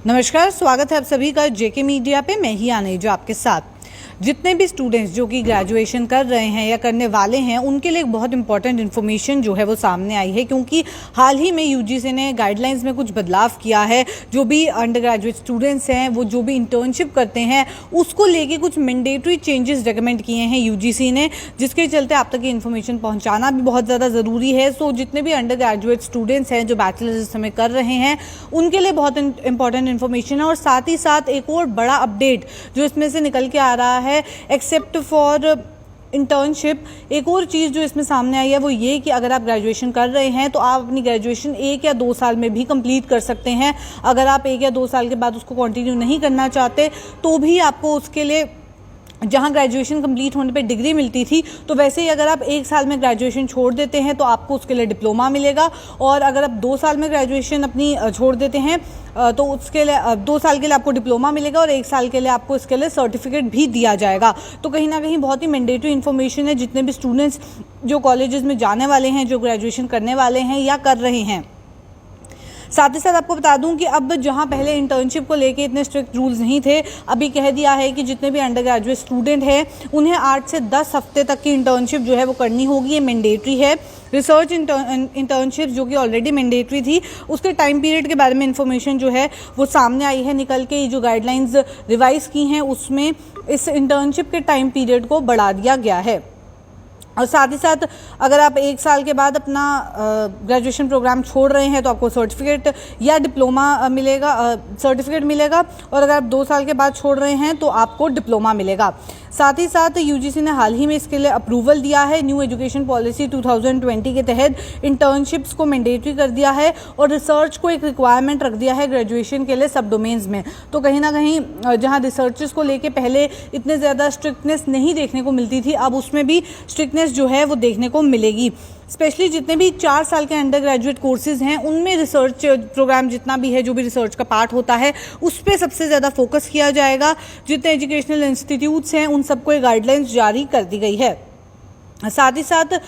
नमस्कार, स्वागत है आप सभी का जेके मीडिया पे। मैं ही आने जो आपके साथ जितने भी स्टूडेंट्स जो कि ग्रेजुएशन कर रहे हैं या करने वाले हैं उनके लिए एक बहुत इंपॉर्टेंट इन्फॉर्मेशन जो है वो सामने आई है, क्योंकि हाल ही में यूजीसी ने गाइडलाइंस में कुछ बदलाव किया है। जो भी अंडर ग्रेजुएट स्टूडेंट्स हैं वो जो भी इंटर्नशिप करते हैं उसको लेके कुछ मैंडेटरी चेंजेस रिकमेंड किए हैं यूजीसी ने, जिसके चलते आप तक ये इन्फॉर्मेशन पहुँचाना भी बहुत ज़्यादा ज़रूरी है। सो जितने भी अंडर ग्रेजुएट स्टूडेंट्स हैं जो बैचलर्स इस समय कर रहे हैं उनके लिए बहुत इंपॉर्टेंट इन्फॉर्मेशन है। और साथ ही साथ एक और बड़ा अपडेट जो इसमें से निकल के आ रहा है, एक्सेप्ट फॉर इंटर्नशिप, एक और चीज़ जो इसमें सामने आई है वो ये कि अगर आप ग्रेजुएशन कर रहे हैं तो आप अपनी ग्रेजुएशन 1 या 2 साल में भी कंप्लीट कर सकते हैं। अगर आप 1 या 2 साल के बाद उसको कंटिन्यू नहीं करना चाहते तो भी आपको उसके लिए जहाँ ग्रेजुएशन कंप्लीट होने पे डिग्री मिलती थी, तो वैसे ही अगर आप 1 साल में ग्रेजुएशन छोड़ देते हैं तो आपको उसके लिए डिप्लोमा मिलेगा। और अगर आप 2 साल में ग्रेजुएशन अपनी छोड़ देते हैं तो उसके लिए 2 साल के लिए आपको डिप्लोमा मिलेगा और 1 साल के लिए आपको इसके लिए सर्टिफिकेट भी दिया जाएगा। तो कहीं ना कहीं बहुत ही मैंडेटरी इन्फॉर्मेशन है जितने भी स्टूडेंट्स जो कॉलेजेस में जाने वाले हैं, जो ग्रेजुएशन करने वाले हैं या कर रहे हैं। साथ ही साथ आपको बता दूं कि अब जहां पहले इंटर्नशिप को लेके इतने स्ट्रिक्ट रूल्स नहीं थे, अभी कह दिया है कि जितने भी अंडर ग्रेजुएट स्टूडेंट हैं उन्हें 8 से 10 हफ्ते तक की इंटर्नशिप जो है वो करनी होगी। ये मैंडेटरी है। रिसर्च इंटर्नशिप जो कि ऑलरेडी मैंडेटरी थी, उसके टाइम पीरियड के बारे में इंफॉर्मेशन जो है वो सामने आई है निकल के। जो गाइडलाइंस रिवाइज की हैं उसमें इस इंटर्नशिप के टाइम पीरियड को बढ़ा दिया गया है। और साथ ही साथ अगर आप 1 साल के बाद अपना ग्रेजुएशन प्रोग्राम छोड़ रहे हैं तो आपको सर्टिफिकेट या डिप्लोमा मिलेगा, सर्टिफिकेट मिलेगा। और अगर आप 2 साल के बाद छोड़ रहे हैं तो आपको डिप्लोमा मिलेगा। साथ ही साथ यूजीसी ने हाल ही में इसके लिए अप्रूवल दिया है। न्यू एजुकेशन पॉलिसी 2020 के तहत इंटर्नशिप्स को मैंडेटरी कर दिया है और रिसर्च को एक रिक्वायरमेंट रख दिया है ग्रेजुएशन के लिए सब डोमेन्स में। तो कहीं ना कहीं जहां रिसर्चेस को लेके पहले इतने ज़्यादा स्ट्रिक्टनेस नहीं देखने को मिलती थी, अब उसमें भी स्ट्रिक्टनेस जो है वो देखने को मिलेगी। स्पेशली जितने भी 4 साल के अंडर ग्रेजुएट कोर्सेज हैं उनमें रिसर्च प्रोग्राम जितना भी है, जो भी रिसर्च का पार्ट होता है, उस पर सबसे ज़्यादा फोकस किया जाएगा। जितने एजुकेशनल इंस्टीट्यूट्स हैं उन सबको ये गाइडलाइंस जारी कर दी गई है। साथ ही साथ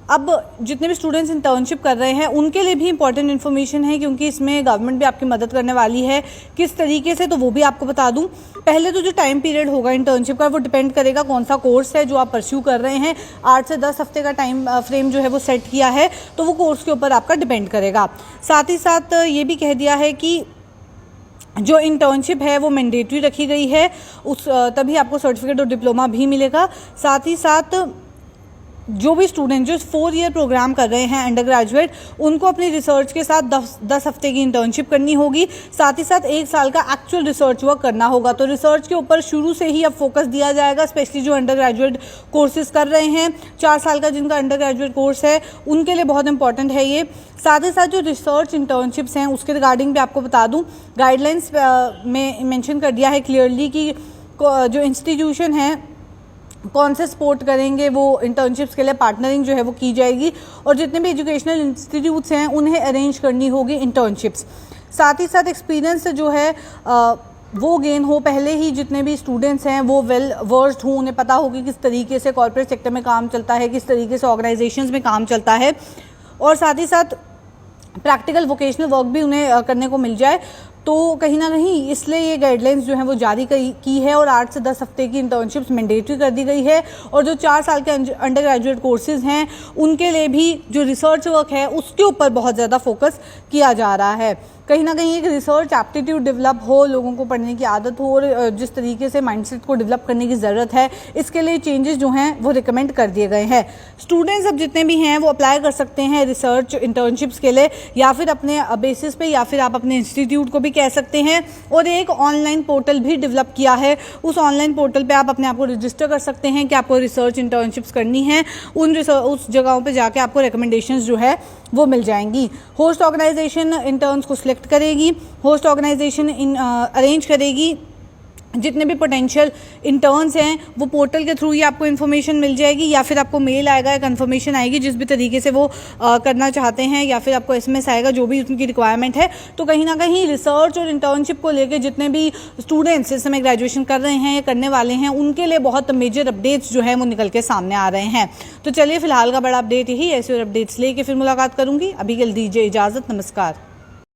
अब जितने भी स्टूडेंट्स इंटर्नशिप कर रहे हैं उनके लिए भी इंपॉर्टेंट इन्फॉर्मेशन है, क्योंकि इसमें गवर्नमेंट भी आपकी मदद करने वाली है। किस तरीके से, तो वो भी आपको बता दूं। पहले तो जो टाइम पीरियड होगा इंटर्नशिप का वो डिपेंड करेगा कौन सा कोर्स है जो आप परस्यू कर रहे हैं। 8 से 10 हफ्ते का टाइम फ्रेम जो है वो सेट किया है, तो वो कोर्स के ऊपर आपका डिपेंड करेगा। साथ ही साथ ये भी कह दिया है कि जो इंटर्नशिप है वो मैंडेटरी रखी गई है, उस तभी आपको सर्टिफिकेट और डिप्लोमा भी मिलेगा। साथ ही साथ जो भी स्टूडेंट जो 4 ईयर प्रोग्राम कर रहे हैं अंडर ग्रेजुएट, उनको अपनी रिसर्च के साथ 10 हफ्ते की इंटर्नशिप करनी होगी। साथ ही साथ 1 साल का एक्चुअल रिसर्च वर्क करना होगा। तो रिसर्च के ऊपर शुरू से ही अब फोकस दिया जाएगा, स्पेशली जो अंडर ग्रेजुएट कोर्सेज कर रहे हैं। 4 साल का जिनका अंडर ग्रेजुएट कोर्स है उनके लिए बहुत इंपॉर्टेंट है ये। साथ ही साथ जो रिसर्च इंटर्नशिप्स हैं उसके रिगार्डिंग भी आपको बता दूँ, गाइडलाइंस में मेंशन कर दिया है क्लियरली कि जो इंस्टीट्यूशन है कौन से सपोर्ट करेंगे, वो इंटर्नशिप्स के लिए पार्टनरिंग जो है वो की जाएगी। और जितने भी एजुकेशनल इंस्टीट्यूट्स हैं उन्हें अरेंज करनी होगी इंटर्नशिप्स। साथ ही साथ एक्सपीरियंस जो है वो गेन हो, पहले ही जितने भी स्टूडेंट्स हैं वो वेल वर्स्ड हों, उन्हें पता हो कि किस तरीके से कॉर्पोरेट सेक्टर में काम चलता है, किस तरीके से ऑर्गेनाइजेशंस में काम चलता है। और साथ ही साथ प्रैक्टिकल वोकेशनल वर्क भी उन्हें करने को मिल जाए। तो कहीं ना कहीं इसलिए ये गाइडलाइंस जो हैं वो जारी की है और 8 से 10 हफ्ते की इंटर्नशिप्स मैंडेटरी कर दी गई है। और जो 4 साल के अंडर ग्रेजुएट कोर्सेज हैं उनके लिए भी जो रिसर्च वर्क है उसके ऊपर बहुत ज़्यादा फोकस किया जा रहा है। कहीं ना कहीं एक रिसर्च एप्टीट्यूड डेवलप हो, लोगों को पढ़ने की आदत हो और जिस तरीके से माइंडसेट को डेवलप करने की ज़रूरत है, इसके लिए चेंजेस जो हैं वो रिकमेंड कर दिए गए हैं। स्टूडेंट्स अब जितने भी हैं वो अप्लाई कर सकते हैं रिसर्च इंटर्नशिप्स के लिए, या फिर अपने बेसिस पे, या फिर आप अपने इंस्टीट्यूट को भी कह सकते हैं। और एक ऑनलाइन पोर्टल भी डेवलप किया है, उस ऑनलाइन पोर्टल पे आप अपने आप को रजिस्टर कर सकते हैं कि आपको रिसर्च इंटर्नशिप्स करनी है। उस जगहों पे जाके आपको रिकमेंडेशंस जो है वो मिल जाएंगी। होस्ट ऑर्गेनाइजेशन इंटर्न्स को सिलेक्ट करेगी, होस्ट ऑर्गेनाइजेशन अरेंज करेगी जितने भी पोटेंशियल इंटर्न्स हैं वो पोर्टल के थ्रू ही आपको इन्फॉर्मेशन मिल जाएगी, या फिर आपको मेल आएगा, कन्फर्मेशन आएगी जिस भी तरीके से वो करना चाहते हैं, या फिर आपको एसएमएस आएगा जो भी उनकी रिक्वायरमेंट है। तो कहीं ना कहीं रिसर्च और इंटर्नशिप को लेकर जितने भी स्टूडेंट्स इस समय ग्रेजुएशन कर रहे हैं या करने वाले हैं उनके लिए बहुत मेजर अपडेट्स जो है वो निकल के सामने आ रहे हैं। तो चलिए फिलहाल का बड़ा अपडेट यही, ऐसे और अपडेट्स लेके फिर मुलाकात करूँगी। अभी के लिए दीजिए इजाज़त, नमस्कार।